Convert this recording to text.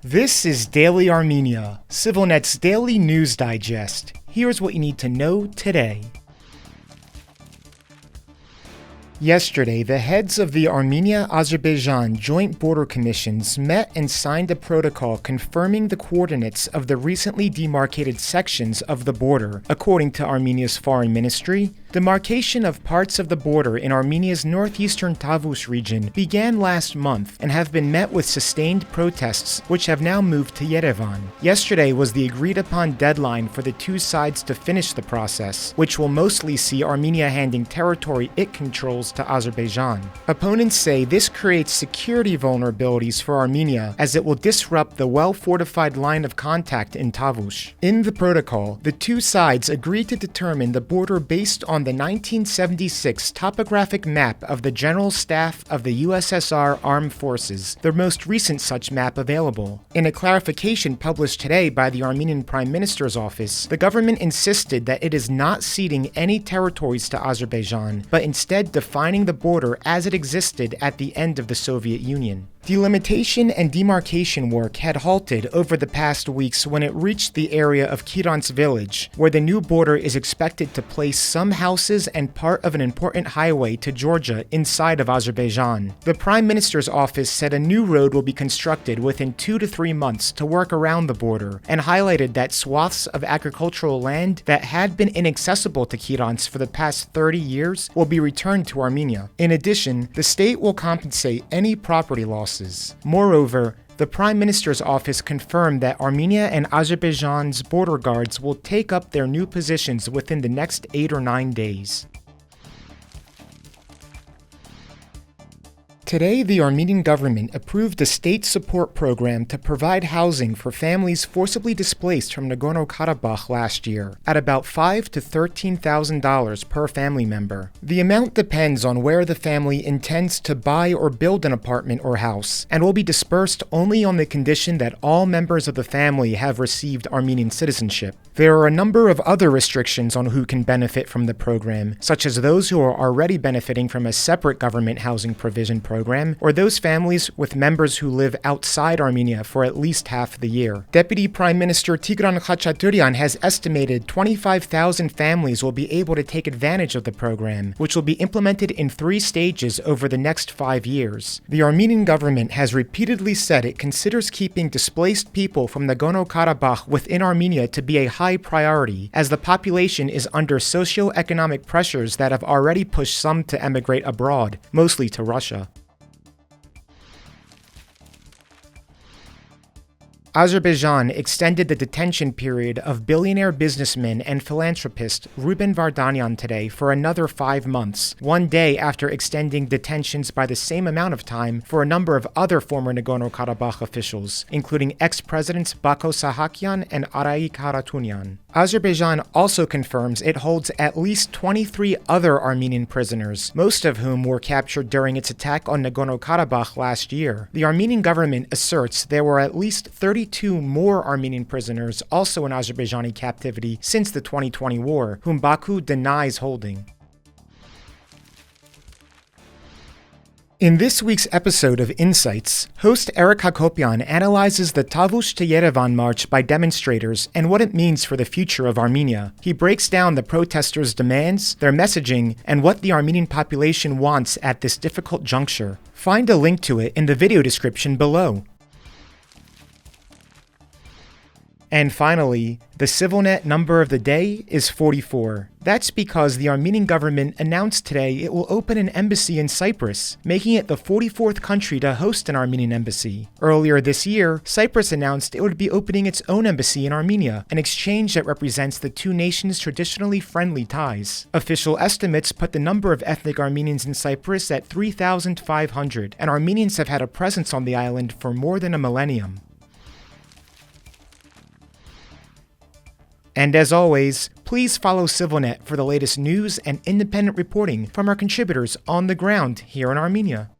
This is Daily Armenia, CivilNet's daily news digest. Here's what you need to know today. Yesterday, the heads of the Armenia-Azerbaijan Joint Border Commissions met and signed a protocol confirming the coordinates of the recently demarcated sections of the border. According to Armenia's foreign ministry, demarcation of parts of the border in Armenia's northeastern Tavush region began last month and have been met with sustained protests, which have now moved to Yerevan. Yesterday was the agreed-upon deadline for the two sides to finish the process, which will mostly see Armenia handing territory it controls to Azerbaijan. Opponents say this creates security vulnerabilities for Armenia as it will disrupt the well-fortified line of contact in Tavush. In the protocol, the two sides agreed to determine the border based on the 1976 topographic map of the General Staff of the USSR Armed Forces, the most recent such map available. In a clarification published today by the Armenian Prime Minister's office, the government insisted that it is not ceding any territories to Azerbaijan, but instead defining the border as it existed at the end of the Soviet Union. Delimitation and demarcation work had halted over the past weeks when it reached the area of Kiran's village, where the new border is expected to place some houses and part of an important highway to Georgia inside of Azerbaijan. The Prime Minister's office said a new road will be constructed within 2 to 3 months to work around the border, and highlighted that swaths of agricultural land that had been inaccessible to Kirans for the past 30 years will be returned to Armenia. In addition, the state will compensate any property losses. Moreover, the Prime Minister's office confirmed that Armenia and Azerbaijan's border guards will take up their new positions within the next 8 or 9 days. Today, the Armenian government approved a state support program to provide housing for families forcibly displaced from Nagorno-Karabakh last year, at about $5,000 to $13,000 per family member. The amount depends on where the family intends to buy or build an apartment or house, and will be dispersed only on the condition that all members of the family have received Armenian citizenship. There are a number of other restrictions on who can benefit from the program, such as those who are already benefiting from a separate government housing provision program, or those families with members who live outside Armenia for at least half the year. Deputy Prime Minister Tigran Khachaturian has estimated 25,000 families will be able to take advantage of the program, which will be implemented in 3 stages over the next 5 years. The Armenian government has repeatedly said it considers keeping displaced people from Nagorno-Karabakh within Armenia to be a high priority, as the population is under socio-economic pressures that have already pushed some to emigrate abroad, mostly to Russia. Azerbaijan extended the detention period of billionaire businessman and philanthropist Ruben Vardanyan today for another 5 months, 1 day after extending detentions by the same amount of time for a number of other former Nagorno-Karabakh officials, including ex-presidents Bako Sahakian and Araik Haratunyan. Azerbaijan also confirms it holds at least 23 other Armenian prisoners, most of whom were captured during its attack on Nagorno-Karabakh last year. The Armenian government asserts there were at least 32 more Armenian prisoners also in Azerbaijani captivity since the 2020 war, whom Baku denies holding. In this week's episode of Insights, host Eric Hakopian analyzes the Tavush to Yerevan march by demonstrators and what it means for the future of Armenia. He breaks down the protesters' demands, their messaging, and what the Armenian population wants at this difficult juncture. Find a link to it in the video description below. And finally, the CivilNet number of the day is 44. That's because the Armenian government announced today it will open an embassy in Cyprus, making it the 44th country to host an Armenian embassy. Earlier this year, Cyprus announced it would be opening its own embassy in Armenia, an exchange that represents the two nations' traditionally friendly ties. Official estimates put the number of ethnic Armenians in Cyprus at 3,500, and Armenians have had a presence on the island for more than a millennium. And as always, please follow CivilNet for the latest news and independent reporting from our contributors on the ground here in Armenia.